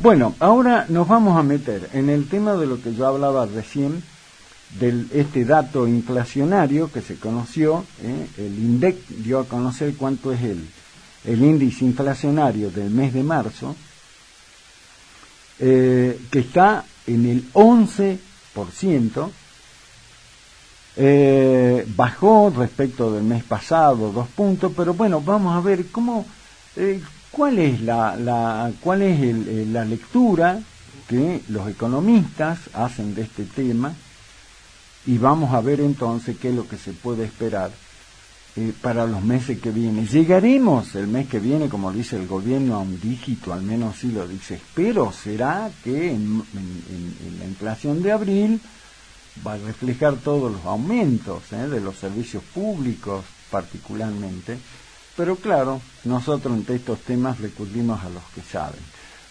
Bueno, ahora nos vamos a meter en el tema de lo que yo hablaba recién, este dato inflacionario que se conoció, el INDEC dio a conocer cuánto es el índice inflacionario del mes de marzo, que está en el 11%, bajó respecto del mes pasado 2 puntos, pero bueno, vamos a ver cuál es la lectura que los economistas hacen de este tema, y vamos a ver entonces qué es lo que se puede esperar para los meses que vienen. ¿Llegaremos el mes que viene, como dice el gobierno, a un dígito? Al menos sí lo dice. Pero será que en la inflación de abril va a reflejar todos los aumentos de los servicios públicos particularmente. Pero claro, nosotros entre estos temas recurrimos a los que saben.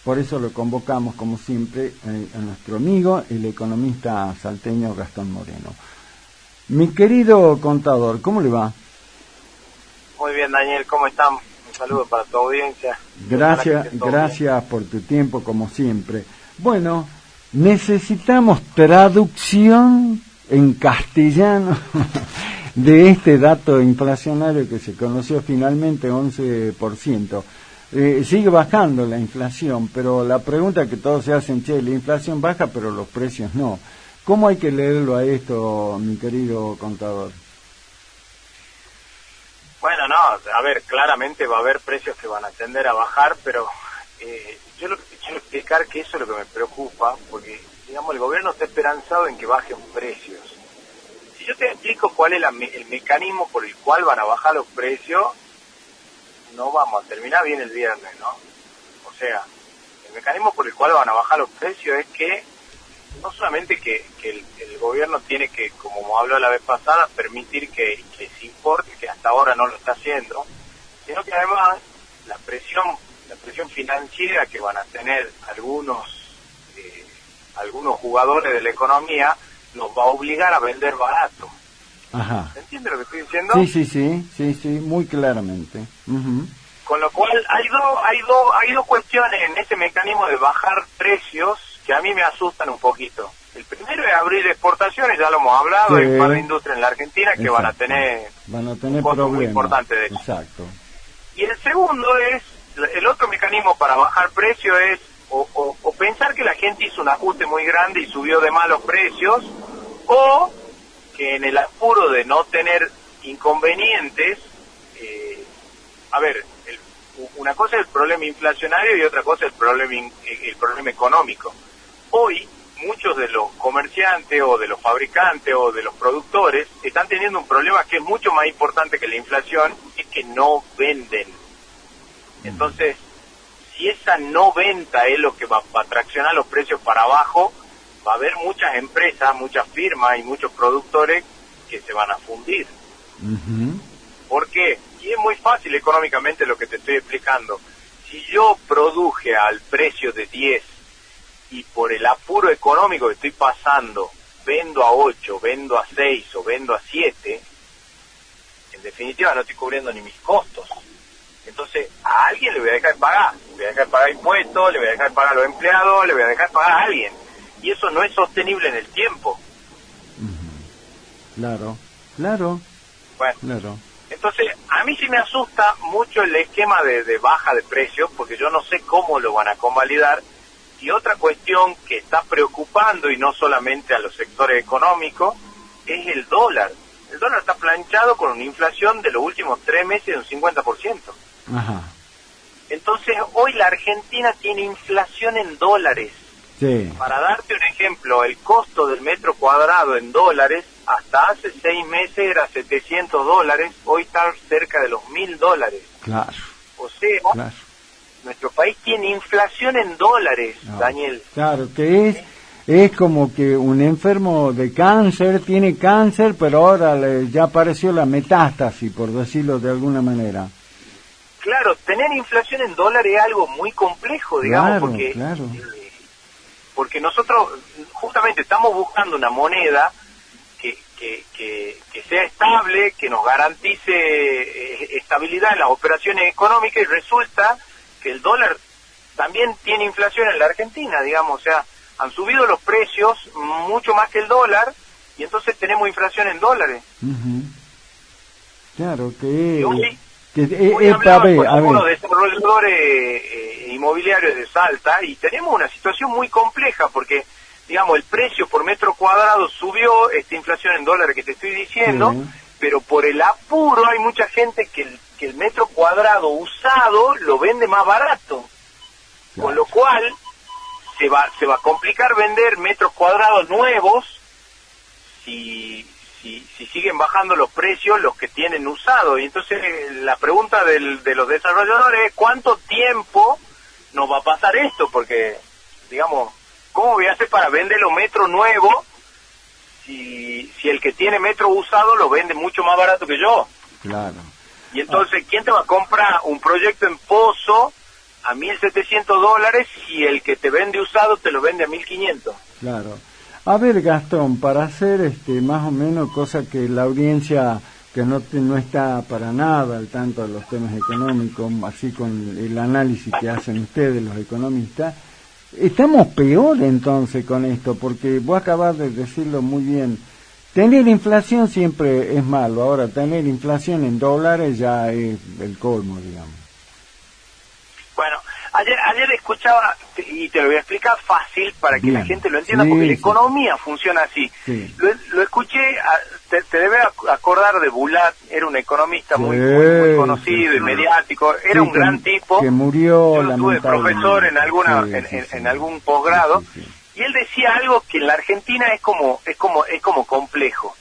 Por eso lo convocamos, como siempre, a nuestro amigo, el economista salteño Gastón Moreno. Mi querido contador, ¿cómo le va? Muy bien, Daniel, ¿cómo están? Un saludo para tu audiencia. Gracias por tu tiempo, como siempre. Bueno, necesitamos traducción en castellano de este dato inflacionario que se conoció finalmente, 11%. Sigue bajando la inflación, pero la pregunta que todos se hacen, la inflación baja, pero los precios no. ¿Cómo hay que leerlo a esto, mi querido contador? Bueno, no, a ver, claramente va a haber precios que van a tender a bajar, pero yo lo que quiero explicar que eso es lo que me preocupa, porque, digamos, el gobierno está esperanzado en que bajen precios. Si yo te explico cuál es el mecanismo por el cual van a bajar los precios, no vamos a terminar bien el viernes, ¿no? O sea, el mecanismo por el cual van a bajar los precios es que no solamente que el gobierno tiene que, como habló la vez pasada, permitir que se importe, que hasta ahora no lo está haciendo, sino que además la presión financiera que van a tener algunos jugadores de la economía los va a obligar a vender barato. Ajá. ¿Se entiende lo que estoy diciendo? Sí, muy claramente. Uh-huh. Con lo cual hay dos cuestiones en ese mecanismo de bajar precios que a mí me asustan un poquito. El primero es abrir exportaciones, ya lo hemos hablado, hay un par de industrias en la Argentina que van a tener un costo muy importante de eso. Exacto. Y el segundo es, el otro mecanismo para bajar precios es o pensar que la gente hizo un ajuste muy grande y subió de más los precios, o que en el apuro de no tener inconvenientes, una cosa es el problema inflacionario y otra cosa es el problema económico. Hoy, muchos de los comerciantes o de los fabricantes o de los productores están teniendo un problema que es mucho más importante que la inflación, es que no venden. Entonces, si esa no venta es lo que va a traccionar los precios para abajo, va a haber muchas empresas, muchas firmas y muchos productores que se van a fundir. Uh-huh. ¿Por qué? Y es muy fácil económicamente lo que te estoy explicando. Si yo produje al precio de 10 y por el apuro económico que estoy pasando, vendo a 8, vendo a 6 o vendo a 7, en definitiva no estoy cubriendo ni mis costos. Entonces, a alguien le voy a dejar de pagar. Le voy a dejar de pagar impuestos, le voy a dejar de pagar a los empleados, le voy a dejar de pagar a alguien. Y eso no es sostenible en el tiempo. Claro. Bueno, claro. Entonces, a mí sí me asusta mucho el esquema de baja de precios, porque yo no sé cómo lo van a convalidar. Y otra cuestión que está preocupando, y no solamente a los sectores económicos, es el dólar. El dólar está planchado con una inflación de los últimos 3 meses de un 50%. Ajá. Entonces, hoy la Argentina tiene inflación en dólares. Sí. Para darte un ejemplo, el costo del metro cuadrado en dólares, hasta hace 6 meses era $700, hoy está cerca de los $1.000. Claro. O sea, nuestro país tiene inflación en dólares, Daniel. Claro, que es como que un enfermo de cáncer tiene cáncer, pero ahora ya apareció la metástasis, por decirlo de alguna manera. Claro, tener inflación en dólares es algo muy complejo, digamos, porque nosotros justamente estamos buscando una moneda que sea estable, que nos garantice estabilidad en las operaciones económicas, y resulta que el dólar también tiene inflación en la Argentina, digamos, o sea, han subido los precios mucho más que el dólar, y entonces tenemos inflación en dólares. Ujú. Claro, que... Hoy que hablaba con algunos desarrolladores inmobiliarios de Salta, y tenemos una situación muy compleja, porque, digamos, el precio por metro cuadrado subió, esta inflación en dólares que te estoy diciendo, sí, pero por el apuro hay mucha gente que el metro cuadrado usado lo vende más barato, claro. con lo cual se va a complicar vender metros cuadrados nuevos si siguen bajando los precios los que tienen usado. Y entonces la pregunta de los desarrolladores es ¿cuánto tiempo nos va a pasar esto? Porque, digamos, ¿cómo voy a hacer para vender los metros nuevos si el que tiene metro usado lo vende mucho más barato que yo? Claro. Y entonces, ¿quién te va a comprar un proyecto en Pozo a $1.700 si el que te vende usado te lo vende a 1.500? Claro. A ver, Gastón, para hacer más o menos cosa que la audiencia que no está para nada al tanto de los temas económicos, así con el análisis que hacen ustedes, los economistas, estamos peor entonces con esto, porque vos acabás de decirlo muy bien. Tener inflación siempre es malo, ahora tener inflación en dólares ya es el colmo, digamos. Bueno, ayer escuchaba, y te lo voy a explicar fácil para que la gente lo entienda, sí, porque la sí. economía funciona así. Sí. Lo escuché, te debes acordar de Bulat, era un economista muy conocido y mediático, era un gran tipo. Que murió, yo lo tuve profesor en en algún posgrado, sí. Y él decía algo que en la Argentina es como complejo.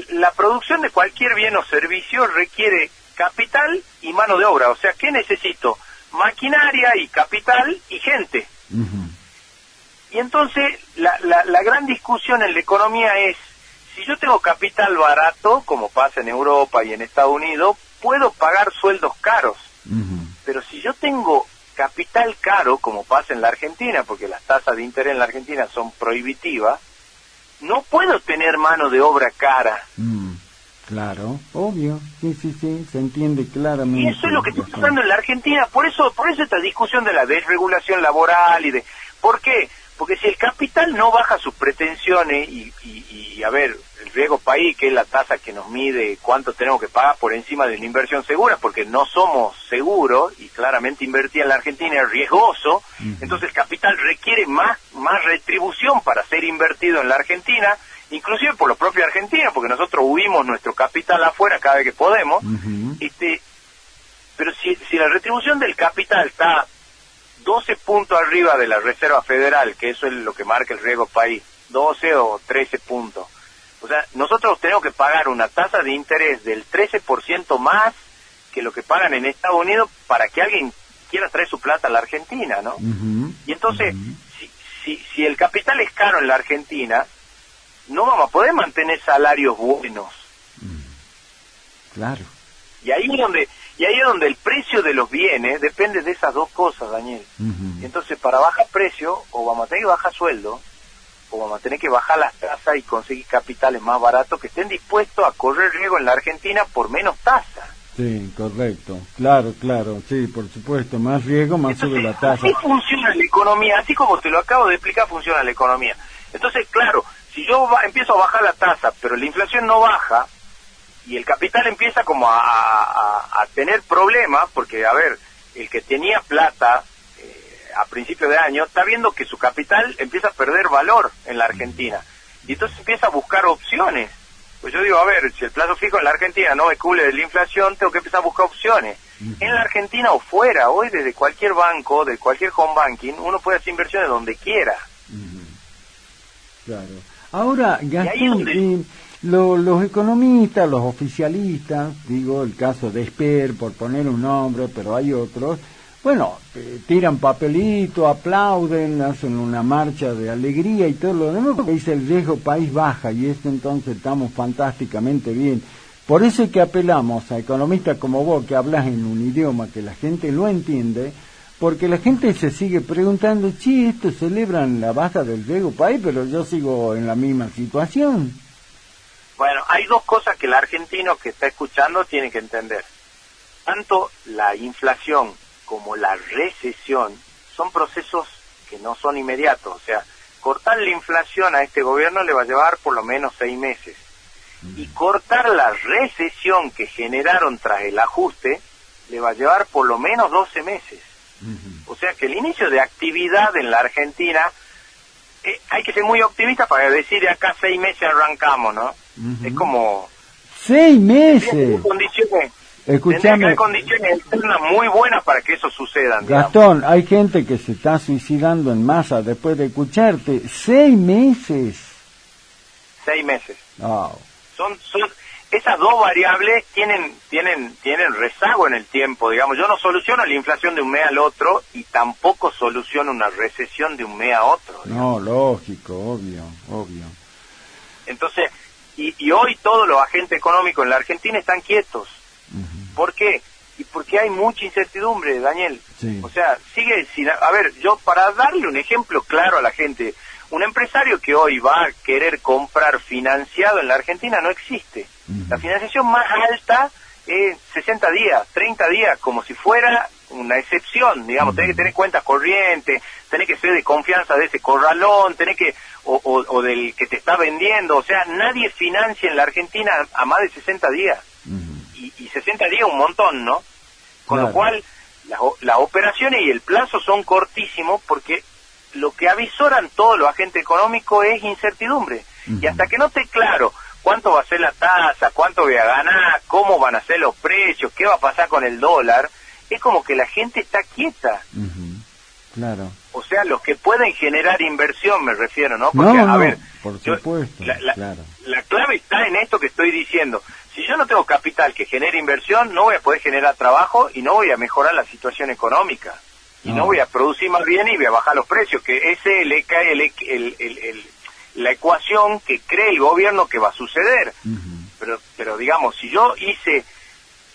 La producción de cualquier bien o servicio requiere capital y mano de obra. O sea, ¿qué necesito? Maquinaria y capital y gente. Uh-huh. Y entonces la gran discusión en la economía es, si yo tengo capital barato, como pasa en Europa y en Estados Unidos, puedo pagar sueldos caros. Uh-huh. Pero si yo tengo capital caro, como pasa en la Argentina, porque las tasas de interés en la Argentina son prohibitivas, no puedo tener mano de obra cara. Claro, obvio, sí, se entiende claramente. Y eso es lo que está pasando en la Argentina, por eso esta discusión de la desregulación laboral y de... ¿Por qué? Porque si el capital no baja sus pretensiones y a ver, el riesgo país, que es la tasa que nos mide cuánto tenemos que pagar por encima de una inversión segura, porque no somos seguros, y claramente invertir en la Argentina es riesgoso, entonces el capital requiere más retribución para ser invertido en la Argentina, inclusive por los propios argentinos, porque nosotros huimos nuestro capital afuera cada vez que podemos, pero si la retribución del capital está 12 puntos arriba de la Reserva Federal, que eso es lo que marca el riesgo país, 12 o 13 puntos. O sea, nosotros tenemos que pagar una tasa de interés del 13% más que lo que pagan en Estados Unidos para que alguien quiera traer su plata a la Argentina, ¿no? Y entonces, si el capital es caro en la Argentina, no vamos a poder mantener salarios buenos. Claro. Y ahí es donde el precio de los bienes depende de esas dos cosas, Daniel. Y entonces, para bajar precio, o vamos a tener que bajar sueldo, o vamos a tener que bajar las tasas y conseguir capitales más baratos que estén dispuestos a correr riesgo en la Argentina por menos tasa. Sí, correcto. Claro, sí, por supuesto. Más riesgo, más entonces, sube la tasa. Así funciona la economía, así como te lo acabo de explicar, funciona la economía. Entonces, claro, si yo empiezo a bajar la tasa, pero la inflación no baja, y el capital empieza como a tener problemas, porque, a ver, el que tenía plata a principio de año está viendo que su capital empieza a perder valor en la Argentina, y entonces empieza a buscar opciones. Pues yo digo, a ver, si el plazo fijo en la Argentina no me cubre de la inflación, tengo que empezar a buscar opciones. En la Argentina o fuera, hoy desde cualquier banco, de cualquier home banking, uno puede hacer inversiones donde quiera. Claro. Ahora, Gastón, los economistas, los oficialistas, digo, el caso de Esper, por poner un nombre, pero hay otros, bueno, tiran papelito, aplauden, hacen una marcha de alegría y todo lo demás, porque dice el riesgo país baja, y entonces estamos fantásticamente bien. Por eso es que apelamos a economistas como vos, que hablas en un idioma que la gente lo entiende, porque la gente se sigue preguntando, estos celebran la baja del riesgo país, pero yo sigo en la misma situación. Bueno, hay dos cosas que el argentino que está escuchando tiene que entender. Tanto la inflación como la recesión son procesos que no son inmediatos. O sea, cortar la inflación a este gobierno le va a llevar por lo menos 6 meses. Y cortar la recesión que generaron tras el ajuste le va a llevar por lo menos 12 meses. O sea que el inicio de actividad en la Argentina, hay que ser muy optimista para decir de acá 6 meses arrancamos, ¿no? Es como... 6 meses. Tendría que haber condiciones externas muy buenas para que eso suceda. Gastón, hay gente que se está suicidando en masa después de escucharte. 6 meses. 6 meses. Wow. Son esas dos variables tienen rezago en el tiempo, digamos. Yo no soluciono la inflación de un mes al otro y tampoco soluciono una recesión de un mes a otro, digamos. No, lógico, obvio. Entonces, y hoy todos los agentes económicos en la Argentina están quietos. ¿Por qué? Y porque hay mucha incertidumbre, Daniel. Sí. O sea, sigue sin... A ver, yo para darle un ejemplo claro a la gente, un empresario que hoy va a querer comprar financiado en la Argentina no existe. La financiación más alta es 60 días, 30 días, como si fuera una excepción, digamos. Tenés que tener cuenta corriente, tenés que ser de confianza de ese corralón, tenés que... O del que te está vendiendo. O sea, nadie financia en la Argentina a más de 60 días. Y 60 días un montón, ¿no? Con lo cual, las operaciones y el plazo son cortísimos porque lo que avisoran todos los agentes económicos es incertidumbre. Y hasta que no esté claro cuánto va a ser la tasa, cuánto voy a ganar, cómo van a ser los precios, qué va a pasar con el dólar, es como que la gente está quieta. Claro. O sea, los que pueden generar inversión, me refiero, ¿no? Porque, a ver, por supuesto, claro. La clave está en esto que estoy diciendo. Si yo no tengo capital que genere inversión, no voy a poder generar trabajo y no voy a mejorar la situación económica. Y no voy a producir más bien y voy a bajar los precios, que ese le cae la ecuación que cree el gobierno que va a suceder. Pero digamos, si yo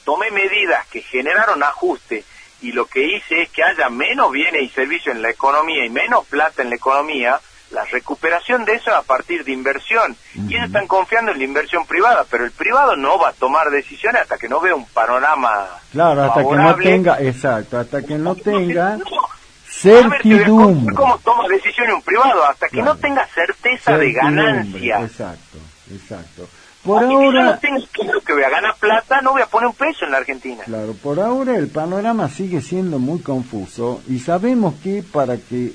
tomé medidas que generaron ajuste y lo que hice es que haya menos bienes y servicios en la economía y menos plata en la economía, la recuperación de eso es a partir de inversión. Y ellos están confiando en la inversión privada, pero el privado no va a tomar decisiones hasta que no vea un panorama favorable. Hasta que no tenga certidumbre. ¿Cómo toma decisiones un privado? Hasta que no tenga certeza de ganancia. Exacto. Por ahora, si yo no tengo claro que voy a ganar plata, no voy a poner un peso en la Argentina. Claro, por ahora el panorama sigue siendo muy confuso y sabemos que para que,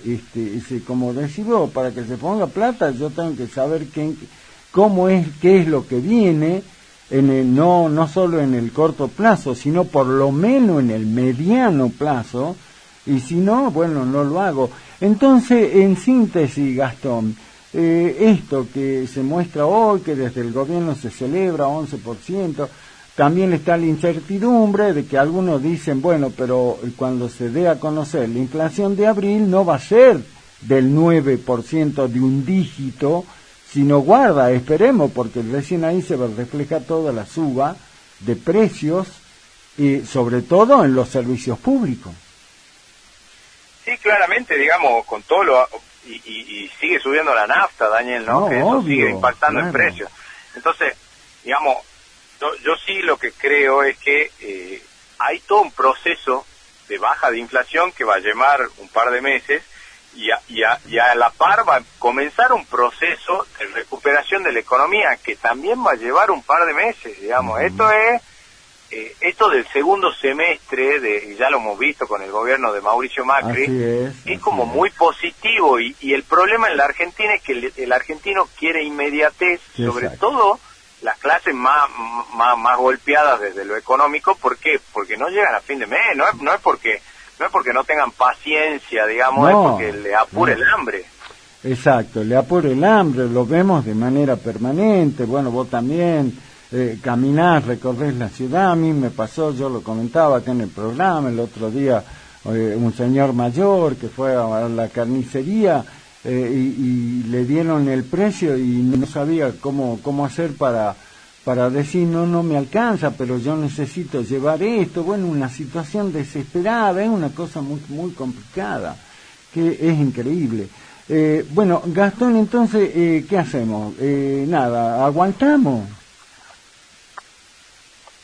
como decís vos, para que se ponga plata, yo tengo que saber qué es lo que viene, no solo en el corto plazo, sino por lo menos en el mediano plazo, y si no, bueno, no lo hago. Entonces, en síntesis, Gastón, esto que se muestra hoy, que desde el gobierno se celebra 11%, también está la incertidumbre de que algunos dicen, bueno, pero cuando se dé a conocer la inflación de abril no va a ser del 9% de un dígito, sino guarda, esperemos, porque recién ahí se va a reflejar toda la suba de precios, y sobre todo en los servicios públicos. Sí, claramente, digamos, con todo lo... Y sigue subiendo la nafta, Daniel, ¿no? Que eso obvio, sigue impactando en precios. Entonces, digamos, yo sí lo que creo es que hay todo un proceso de baja de inflación que va a llevar un par de meses y a la par va a comenzar un proceso de recuperación de la economía que también va a llevar un par de meses, digamos. Esto del segundo semestre, ya lo hemos visto con el gobierno de Mauricio Macri, es como muy positivo y el problema en la Argentina es que el argentino quiere inmediatez, sobre todo las clases más golpeadas desde lo económico. ¿Por qué? Porque no llegan a fin de mes, no es porque no tengan paciencia, digamos, es porque le apura el hambre. Exacto, le apura el hambre, lo vemos de manera permanente, bueno, vos también... caminás, recorres la ciudad. A mí me pasó, yo lo comentaba acá en el programa el otro día, un señor mayor que fue a la carnicería y le dieron el precio y no sabía cómo hacer para decir no me alcanza, pero yo necesito llevar esto. Bueno, una situación desesperada, es una cosa muy, muy complicada, que es increíble. Bueno, Gastón, entonces, ¿qué hacemos? Nada, ¿aguantamos?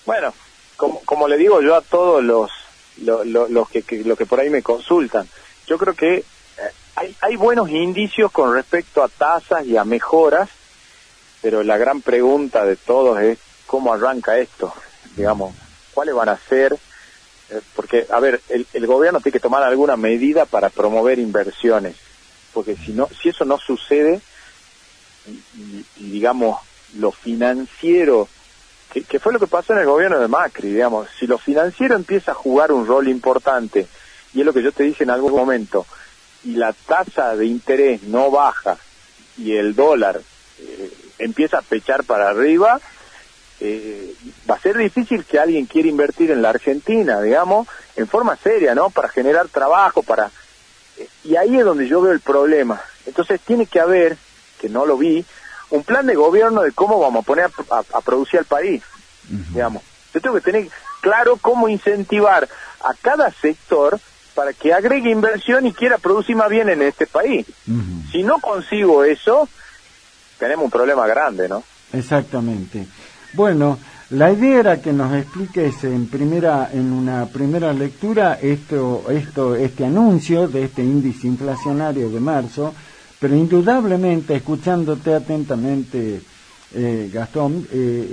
Bueno, como le digo yo a todos los lo que por ahí me consultan. Yo creo que hay buenos indicios con respecto a tasas y a mejoras, pero la gran pregunta de todos es cómo arranca esto, digamos, cuáles van a ser, porque, a ver, el gobierno tiene que tomar alguna medida para promover inversiones, porque si eso no sucede, y digamos, lo financiero, que fue lo que pasó en el gobierno de Macri, digamos, si lo financiero empieza a jugar un rol importante, y es lo que yo te dije en algún momento, y la tasa de interés no baja, y el dólar empieza a pechar para arriba, va a ser difícil que alguien quiera invertir en la Argentina, digamos, en forma seria, ¿no? Para generar trabajo, y ahí es donde yo veo el problema. Entonces tiene que haber, que no lo vi, un plan de gobierno de cómo vamos a poner a producir al país, digamos. Yo tengo que tener claro cómo incentivar a cada sector para que agregue inversión y quiera producir más bien en este país. Si no consigo eso, tenemos un problema grande, ¿no? Exactamente. Bueno, la idea era que nos expliques en una primera lectura este anuncio de este índice inflacionario de marzo, pero indudablemente, escuchándote atentamente, Gastón,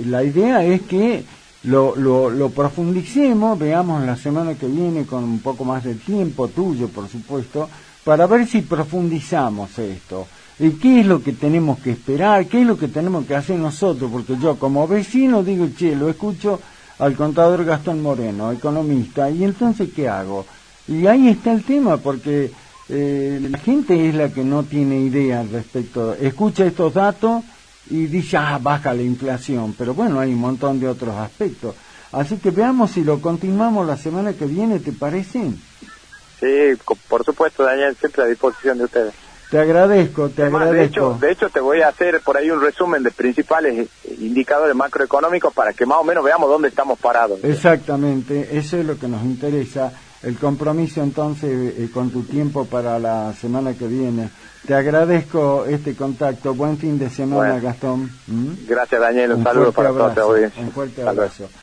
la idea es que lo profundicemos, veamos la semana que viene con un poco más de tiempo tuyo, por supuesto, para ver si profundizamos esto. ¿Y qué es lo que tenemos que esperar? ¿Qué es lo que tenemos que hacer nosotros? Porque yo como vecino digo, lo escucho al contador Gastón Moreno, economista, y entonces ¿qué hago? Y ahí está el tema, porque la gente es la que no tiene idea al respecto. Escucha estos datos y dice, baja la inflación, pero bueno, hay un montón de otros aspectos. Así que veamos si lo continuamos la semana que viene, ¿te parece? Sí, por supuesto, Daniel, siempre a disposición de ustedes. Te agradezco. De hecho, te voy a hacer por ahí un resumen de principales indicadores macroeconómicos para que más o menos veamos dónde estamos parados. Exactamente, eso es lo que nos interesa. El compromiso entonces con tu tiempo para la semana que viene. Te agradezco este contacto. Buen fin de semana, Gastón. Gracias, Daniel. Un saludo para todos. Un fuerte abrazo.